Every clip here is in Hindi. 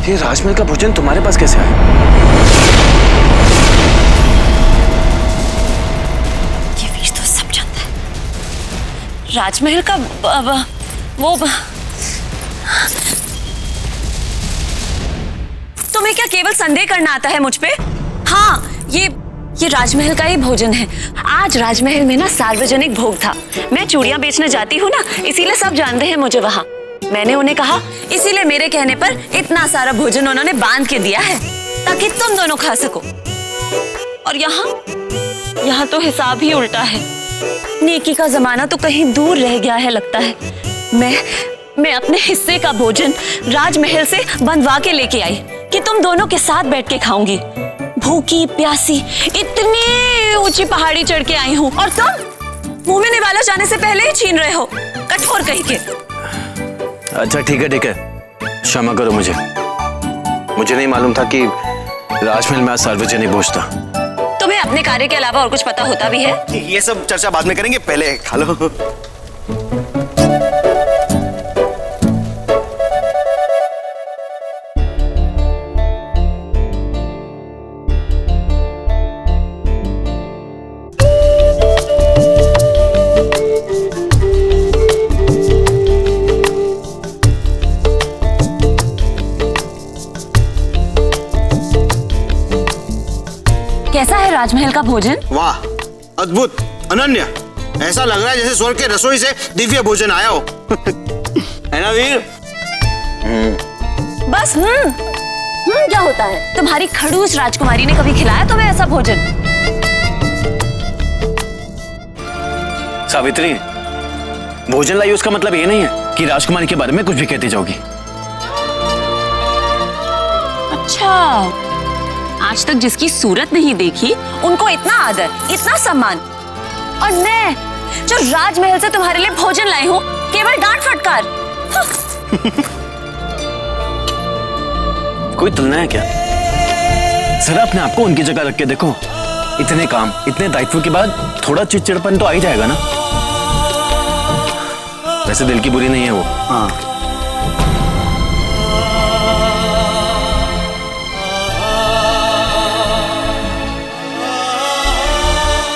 ये राजमहल का भोजन तुम्हारे पास कैसे आया? ये वीर तो सब जानता है। राजमहल का वो तुम्हें क्या केवल संदेह करना आता है मुझ पे? हाँ, ये राजमहल का ही भोजन है। आज राजमहल में ना सार्वजनिक भोग था। मैं चूड़ियां बेचने जाती हूँ ना, इसीलिए सब जानते हैं मुझे वहाँ। मैंने उन्हें कहा, इसीलिए मेरे कहने पर इतना सारा भोजन उन्होंने बांध के दिया है ताकि तुम दोनों खा सको। और यहाँ तो हिसाब ही उल्टा है। नेकी का जमाना तो कहीं दूर रह गया है लगता है। मैं अपने हिस्से का भोजन राजमहल से बंधवा के लेके आई कि तुम दोनों के साथ बैठ के खाऊंगी। भूखी प्यासी इतनी ऊंची पहाड़ी चढ़ के आई हूँ और तुम मुंह में निवाला जाने से पहले ही छीन रहे हो, कठोर कहीं के। अच्छा ठीक है, क्षमा करो मुझे नहीं मालूम था कि राजमहल में आज सार्वजनिक भोज था। तुम्हें अपने कार्य के अलावा और कुछ पता होता भी है? ये सब चर्चा बाद में करेंगे, पहले खा लो। कैसा है राजमहल का भोजन? वाह, अद्भुत, अनन्य। ऐसा लग रहा है जैसे स्वर्ग के रसोई से दिव्य भोजन आया हो। है ना वीर? बस क्या होता है? तुम्हारी खड़ूस राजकुमारी ने कभी खिलाया तुम्हें ऐसा भोजन? सावित्री, भोजन लाई उसका मतलब ये नहीं है कि राजकुमारी के बारे में कुछ भी कहती जाओगी। अच्छा, आज तक जिसकी सूरत नहीं देखी उनको इतना आदर, इतना सम्मान, और मैं जो राजमहल से तुम्हारे लिए भोजन लाई हूँ केवल डांट फटकार। कोई तुलना है क्या? जरा अपने आप को उनकी जगह रख के देखो। इतने काम, इतने दायित्व के बाद थोड़ा चिड़चिड़पन तो आ ही जाएगा ना। वैसे दिल की बुरी नहीं है वो। हाँ।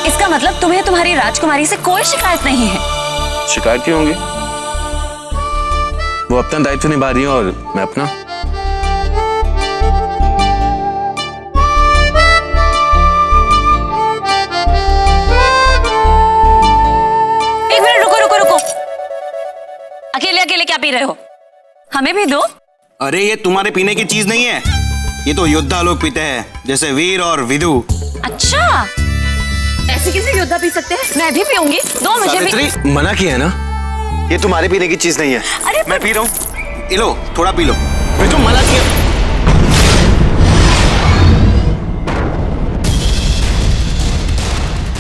इसका मतलब तुम्हें तुम्हारी राजकुमारी से कोई शिकायत नहीं है? शिकायत क्यों होंगी? वो अपना दायित्व निभा रही है और मैं अपना। एक मिनट रुको। अकेले अकेले क्या पी रहे हो? हमें भी दो। अरे ये तुम्हारे पीने की चीज नहीं है, ये तो योद्धा लोग पीते हैं, जैसे वीर और विदु। अच्छा, ऐसे किसी योद्धा पी सकते हैं? मैं भी पीऊंगी, दो मुझे भी। सावित्री, मना किया है ना, ये तुम्हारे पीने की चीज नहीं है। अरे मैं पी रहा हूँ, ये लो, थोड़ा पी लो। मैं तो मना किया।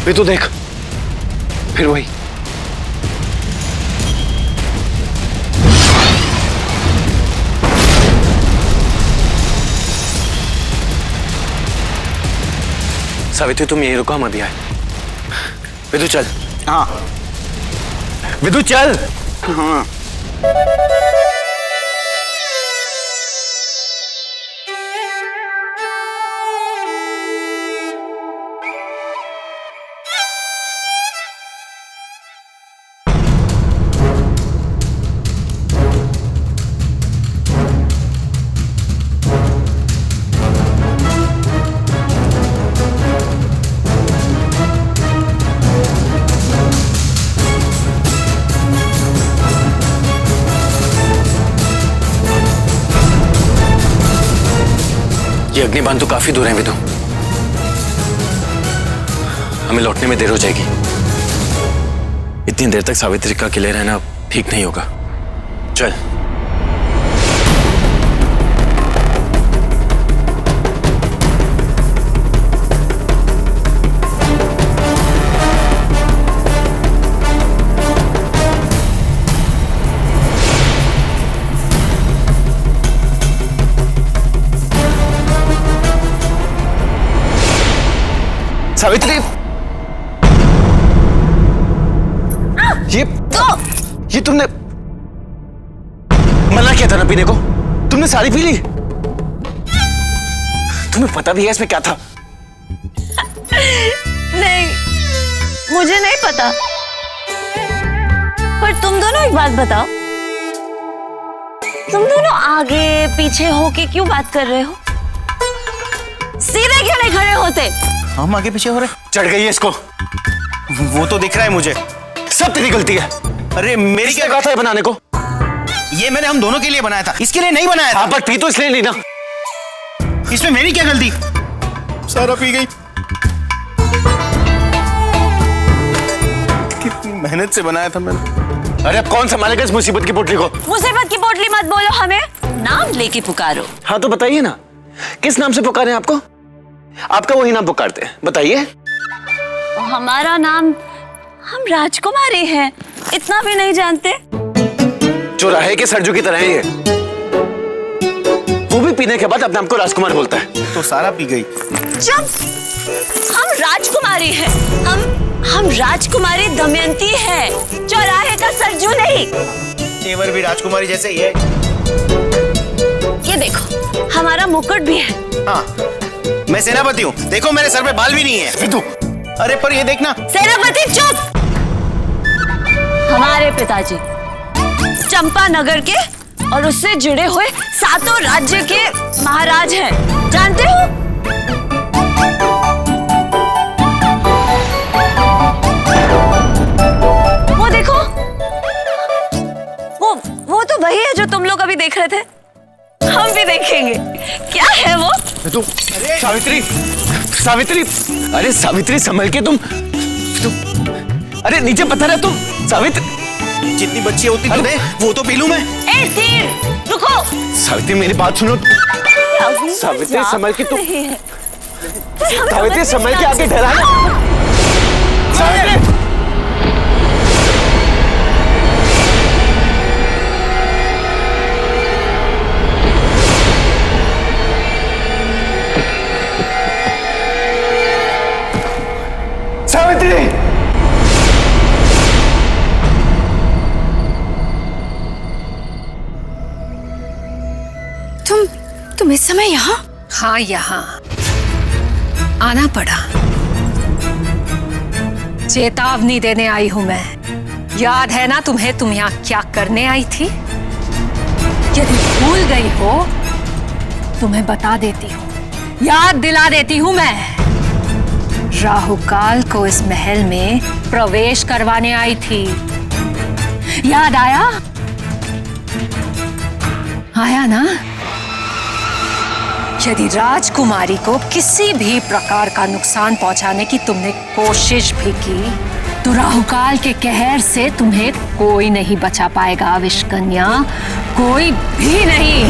वे तो देख, फिर वही। सावित्री, तुम यही रुको, मत आए। विदु चल। हाँ। विदु चल। हाँ। ये अग्निबाण तो काफी दूर है विदु, हमें लौटने में देर हो जाएगी। इतनी देर तक सावित्री का अकेले रहना ठीक नहीं होगा। चल। सावित्री, ये तुमने मना किया था ना पीने को, तुमने सारी पी ली। तुम्हें पता भी है इसमें क्या था? नहीं, मुझे नहीं पता। पर तुम दोनों एक बात बताओ, तुम दोनों आगे पीछे होके क्यों बात कर रहे हो? सीधे क्यों नहीं खड़े होते? हम आगे पीछे हो रहे। चढ़ गई है इसको। वो तो दिख रहा है मुझे। सब तेरी गलती है। अरे मेरी क्या कहा था ये बनाने को? ये मैंने हम दोनों के लिए बनाया था, इसके लिए नहीं बनाया था। हाँ, पर पी तो इसलिए नहीं ना। इसमें मेरी क्या गलती? सारा पी गई। कितनी मेहनत से बनाया था मैंने। अरे अब कौन संभालेगा इस मुसीबत की पोटली को? मुसीबत की पोटली मत बोलो, हमें नाम लेके पुकारो। हाँ तो बताइए ना, किस नाम से पुकारें आपको? आपका वही नाम पुकारते हैं, बताइए। हमारा नाम, हम राजकुमारी हैं, इतना भी नहीं जानते? चौराहे के सरजू की तरह है ये। वो भी पीने के बाद अपने आप को राजकुमार बोलता है। तो सारा पी गई। जब हम राजकुमारी हैं, हम राजकुमारी दमयंती है, चौराहे का सरजू नहीं। तेवर भी राजकुमारी जैसे ही है। ये देखो, हमारा मुकुट भी है। हाँ, मैं सेनापति हूँ। देखो मेरे सर पे बाल भी नहीं है। विदु। अरे पर ये देखना। सेनापति चुप! हमारे पिताजी चंपा नगर के और उससे जुड़े हुए 7 राज्य के महाराज हैं, जानते हो? वो देखो, वो तो वही है जो तुम लोग अभी देख रहे थे। हम भी देखेंगे। क्या है वो? तो सावित्री, सावित्री, अरे सावित्री संभल के तुम, अरे नीचे पत्थर है तुम। सावित्री, जितनी बच्ची होती तो दे, वो तो पी लूं मैं। ए तीर, रुको। सावित्री मेरी बात सुनो। सावित्री संभल के तुम, सावित्री संभल के आगे डराना। सावित्री, सावित्री, तुम इस समय यहाँ? हाँ, यहाँ आना पड़ा। चेतावनी देने आई हूं मैं। याद है ना तुम्हें, तुम यहाँ क्या करने आई थी? यदि भूल गई हो तुम्हें बता देती हूँ, याद दिला देती हूँ मैं। राहुकाल को इस महल में प्रवेश करवाने आई थी। याद आया? आया ना? यदि राजकुमारी को किसी भी प्रकार का नुकसान पहुंचाने की तुमने कोशिश भी की तो राहुकाल के कहर से तुम्हें कोई नहीं बचा पाएगा विषकन्या, कोई भी नहीं।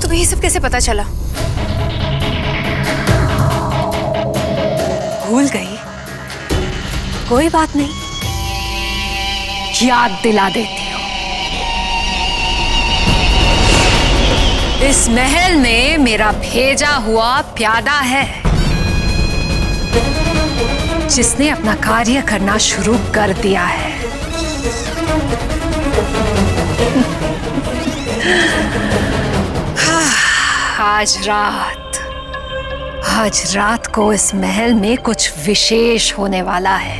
तुम्हें ये सब कैसे पता चला? भूल गई? कोई बात नहीं, याद दिला देती हूँ। इस महल में मेरा भेजा हुआ प्यादा है जिसने अपना कार्य करना शुरू कर दिया है। आज रात को इस महल में कुछ विशेष होने वाला है।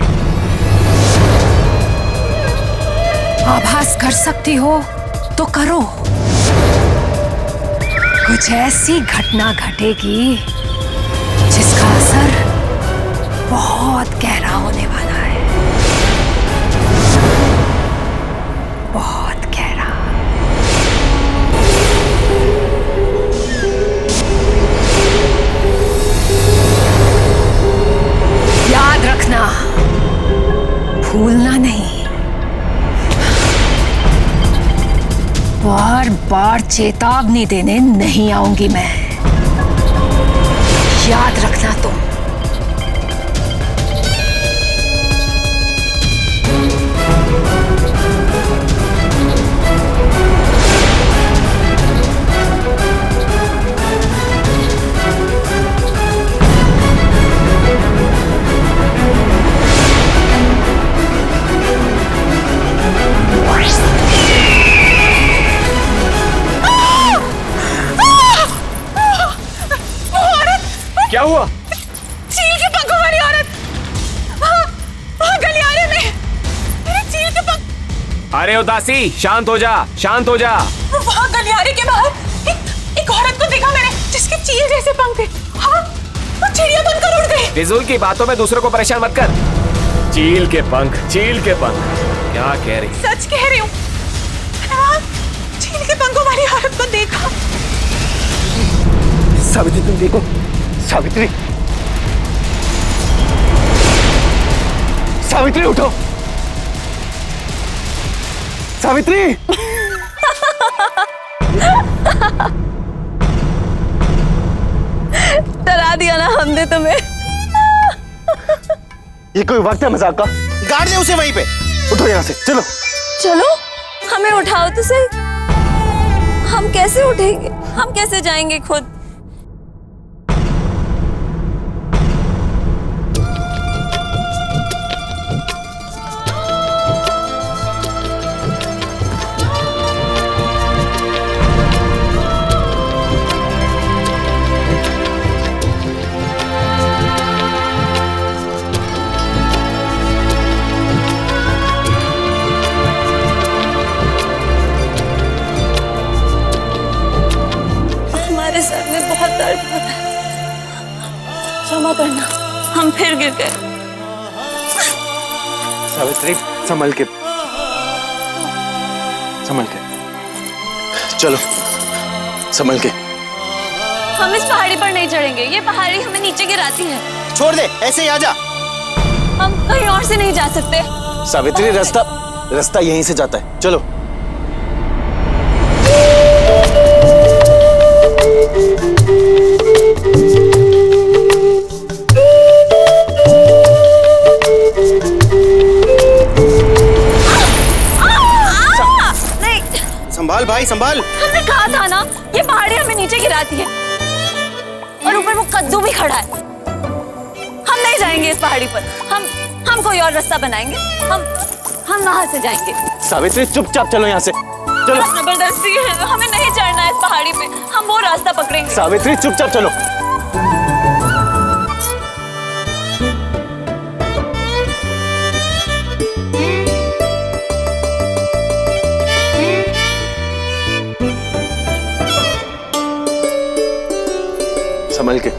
आभास कर सकती हो तो करो। कुछ ऐसी घटना घटेगी जिसका असर बहुत गहरा होने वाला है, बहुत गहरा। याद रखना, भूलना नहीं। बार बार चेतावनी देने नहीं आऊंगी मैं, याद रखना तुम। हुआ? चील के पंखों वाली औरत वहाँ गलियारे में मेरे चील के पंख। अरे उदासी, शांत हो जा, शांत हो जा। वहाँ गलियारे के बाहर एक औरत को देखा मैंने जिसके चील जैसे पंख थे। हाँ, वो चिड़िया बनकर उड़ गई। फिजूल की बातों में दूसरों को परेशान मत कर। चील के पंख, चील के पंख, क्या कह रही? सच कह रही हूँ, चील के पंखों वाली औरत को देखा। सावित्री तुम देखो, सावित्री, सावित्री उठो, सावित्री। डरा दिया ना हमने तुम्हें। ये कोई वक्त है मजाक का? गाड़ दे उसे वहीं पे। उठो यहाँ से, चलो। चलो, हमें उठाओ तो सही। हम कैसे उठेंगे? हम कैसे जाएंगे खुद? हमारे सर में बहुत दर्द हो रहा है, क्षमा करना, हम फिर गिर गए। सावित्री संभल के, संभल के, चलो, संभल के। हम इस पहाड़ी पर नहीं चढ़ेंगे, ये पहाड़ी हमें नीचे गिराती है। छोड़ दे, ऐसे ही आजा। हम कहीं और से नहीं जा सकते। सावित्री रास्ता यहीं से जाता है, चलो। संभाल भाई, संभाल। हमने कहा था ना, ये पहाड़ी हमें नीचे गिराती है और ऊपर वो कद्दू भी खड़ा है। हम नहीं जाएंगे इस पहाड़ी पर। हम कोई और रास्ता बनाएंगे। हम वहां से जाएंगे। सावित्री चुपचाप चलो यहाँ से, चलो। जबरदस्ती है, हमें नहीं चढ़ना है इस पहाड़ी पे। हम वो रास्ता पकड़ेंगे। सावित्री चुपचाप चलो। संभल के।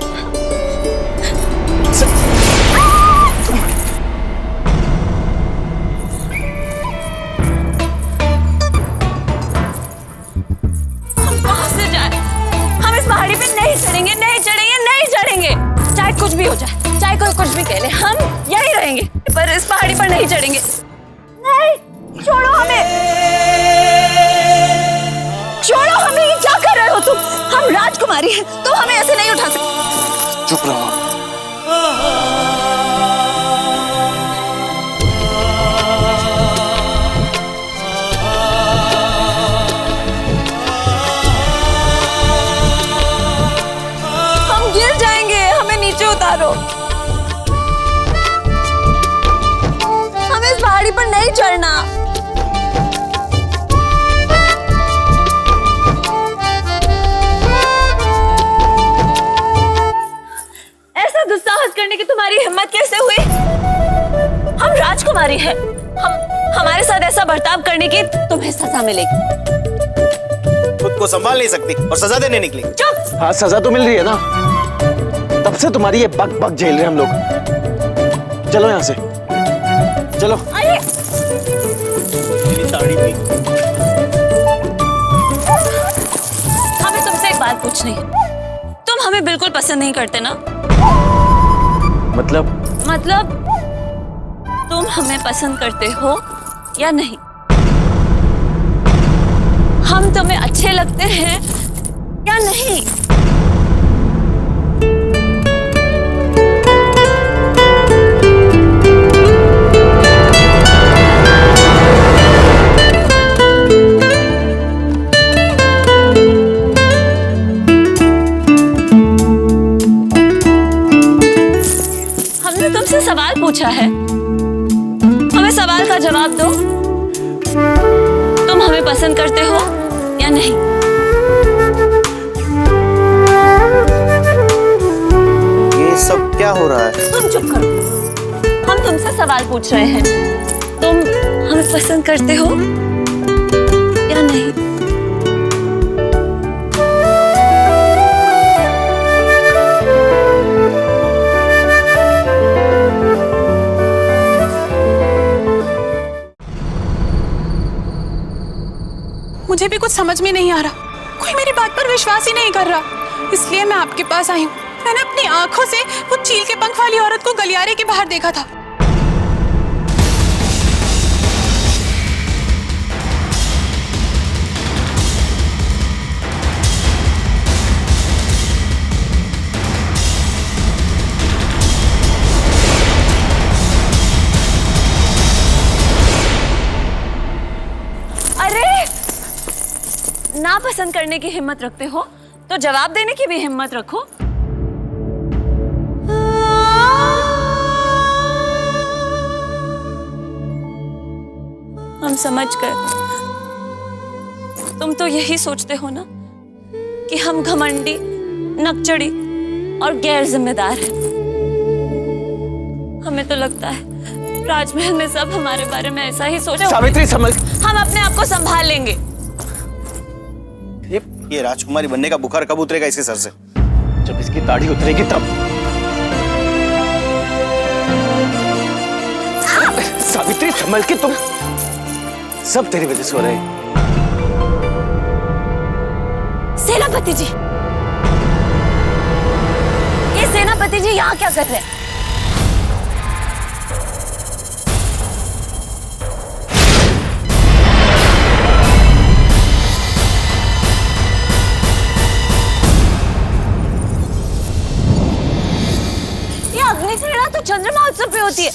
हम कहाँ से जाएं? हम इस पहाड़ी पे नहीं चढ़ेंगे, नहीं चढ़ेंगे, नहीं चढ़ेंगे। चाहे कुछ भी हो जाए, चाहे कोई कुछ भी कह ले, हम यहीं रहेंगे, पर इस पहाड़ी पर नहीं चढ़ेंगे। नहीं, छोड़ो हमें, छोड़ो हमें। ये क्या कर रहे हो तुम? हम राजकुमारी हैं, तुम हमें ऐसे नहीं उठा सकते। चुप रहो। हम गिर जाएंगे, हमें नीचे उतारो। हमें इस पहाड़ी पर नहीं चढ़ना। ऐसा दुस्साहस करने की तुम्हारी हिम्मत कैसे हुई? हम राजकुमारी हैं। हमारे साथ ऐसा बर्ताव करने की तुम्हें सजा मिलेगी। खुद को संभाल नहीं सकती और सजा देने निकली। चुप। हाँ, सजा तो मिल रही है ना, तब से तुम्हारी ये बक बक झेल रहे हम लोग। चलो यहाँ से, चलो। अरे हमें तुमसे एक बात पूछनी है। तुम हमें बिल्कुल पसंद नहीं करते ना? मतलब तुम हमें पसंद करते हो या नहीं? हम तुम्हें अच्छे लगते हैं या नहीं? हमने तुमसे सवाल पूछा है, हमें सवाल का जवाब दो। तुम हमें पसंद करते हो या नहीं? ये सब क्या हो रहा है? तुम चुप करो। हम तुमसे सवाल पूछ रहे हैं। तुम हमें पसंद करते हो या नहीं? मुझे भी कुछ समझ में नहीं आ रहा। कोई मेरी बात पर विश्वास ही नहीं कर रहा। इसलिए मैं आपके पास आई हूँ। मैंने अपनी आंखों से वो चील के पंख वाली औरत को गलियारे के बाहर देखा था। ना पसंद करने की हिम्मत रखते हो तो जवाब देने की भी हिम्मत रखो। हम समझ गए। तुम तो यही सोचते हो ना कि हम घमंडी, नकचड़ी और गैर जिम्मेदार हैं। हमें तो लगता है राजमहल में सब हमारे बारे में ऐसा ही सोचे। सावित्री संभल। हम अपने आप को संभाल लेंगे। ये राजकुमारी बनने का बुखार कब उतरेगा इसके सर से? जब इसकी दाढ़ी उतरेगी तब। सावित्री संभल के, तुम सब तेरी वजह से हो रहे हैं। सेनापति जी, ये सेनापति जी यहाँ क्या कर रहे हैं? अग्निसेना तो चंद्रमा उत्सव पे होती है।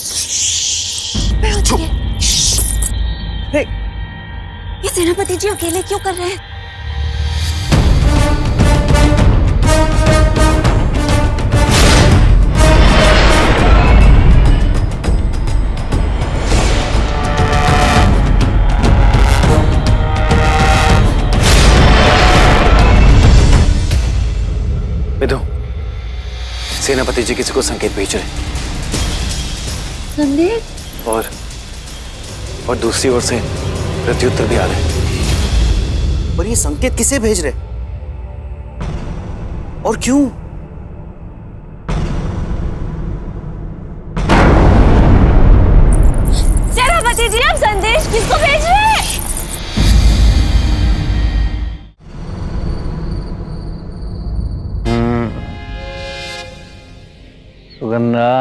ये सेनापति जी अकेले क्यों कर रहे हैं? विधु, सेनापति जी किसी को संकेत भेज रहे। संदेश? और दूसरी ओर से प्रत्युत्तर भी आ रहे। और ये संकेत किसे भेज रहे और क्यों? सेनापति जी, आप संदेश किसको भेज रहे हैं? सुगंधा,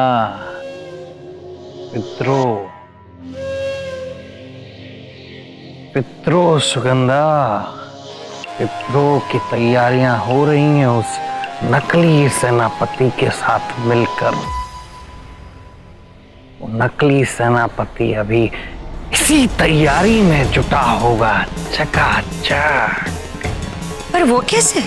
पितरों सुगंधा, पितरों की तैयारियां हो रही हैं उस नकली सेनापति के साथ मिलकर। वो नकली सेनापति अभी इसी तैयारी में जुटा होगा चकाचक। पर वो कैसे?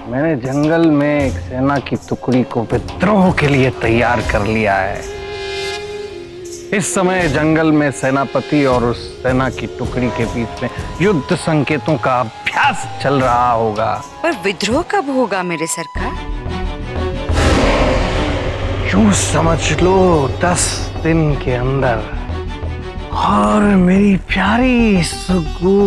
मैंने जंगल में एक सेना की टुकड़ी को विद्रोह के लिए तैयार कर लिया है। इस समय जंगल में सेनापति और उस सेना की टुकड़ी के बीच में युद्ध संकेतों का अभ्यास चल रहा होगा। पर विद्रोह कब होगा मेरे सरकार? यूं समझ लो 10 दिन के अंदर। और मेरी प्यारी सुग्गू,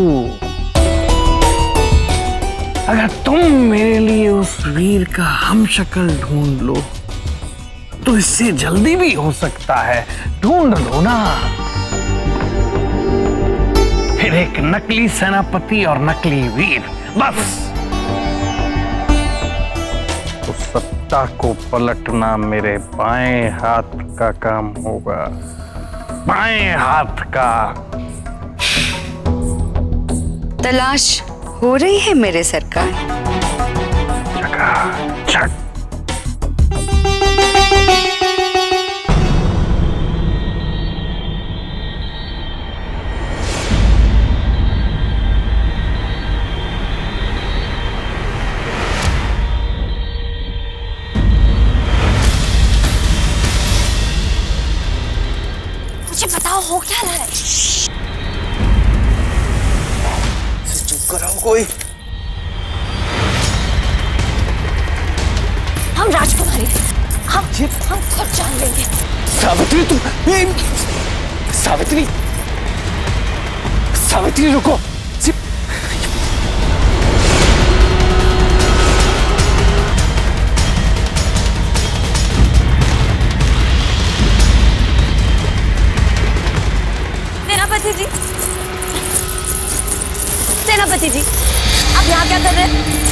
अगर तुम मेरे लिए उस वीर का हमशक्ल ढूंढ लो तो इससे जल्दी भी हो सकता है। ढूंढ लो ना। फिर एक नकली सेनापति और नकली वीर, बस। तो सत्ता को पलटना मेरे बाएं हाथ का काम होगा। बाएं हाथ का। तलाश हो रही है मेरे सरकार। चकाचक। मुझे बताओ हो क्या रहा है? चुप कराओ कोई। हम राजकुमारी हैं। हम खुद जान लेंगे। सावित्री तुम सावित्री सावित्री रुको। सेनापति जी, आप यहाँ क्या कर रहे हैं?